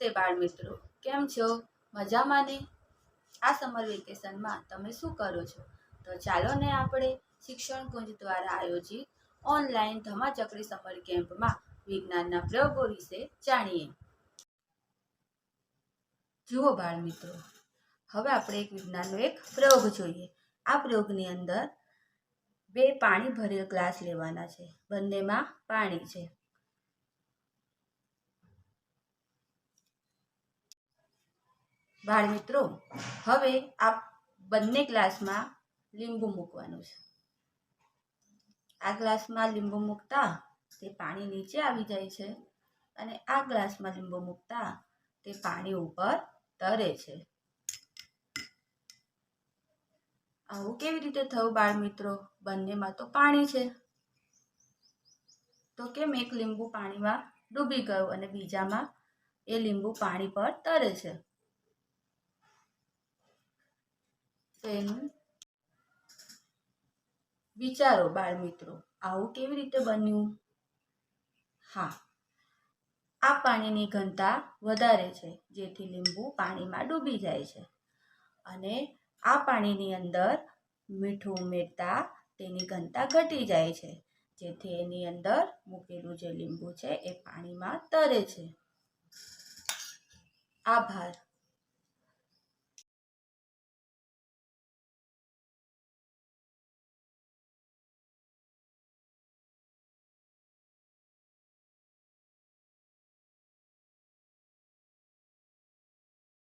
નમસ્તે બાળ મિત્રો, કેમ છો? મજામાં ને? આ સમર વેકેશનમાં તમે શું કરો છો? તો ચાલો ને આપણે શિક્ષણ કુંજ દ્વારા આયોજિત ઓનલાઈન ધમાચક્રી સમર કેમ્પમાં વિજ્ઞાનના પ્રયોગો વિશે જાણીએ. જુઓ બાળ મિત્રો, હવે આપણે વિજ્ઞાનનો એક પ્રયોગ જોઈએ. આ પ્રયોગની અંદર બે પાણી ભરેલ ગ્લાસ લેવાના છે. બંનેમાં પાણી છે. બાળ મિત્રો, હવે આ બંને ગ્લાસમાં લીંબુ મૂકવાનું છે. આ ગ્લાસમાં લીંબુ મૂકતા તે પાણી નીચે આવી જાય છે અને આ ગ્લાસમાં લીંબુ મૂકતા તે પાણી ઉપર તરે છે. આવું કેવી રીતે થયું બાળ મિત્રો? બંનેમાં તો પાણી છે, તો કેમ એક લીંબુ પાણીમાં ડૂબી ગયું અને બીજામાં એ લીંબુ પાણી પર તરે છે? તો એનું વિચારો બાળ મિત્રો, આવું કેવી રીતે બન્યું? હા, આ પાણીની ઘનતા વધારે છે, જેથી લીંબુ પાણીમાં ડૂબી જાય છે અને આ પાણીની અંદર મીઠું ઉમેરતા તેની ઘનતા ઘટી જાય છે, જેથી એની અંદર મૂકેલું જે લીંબુ છે એ પાણીમાં તરે છે. આભાર.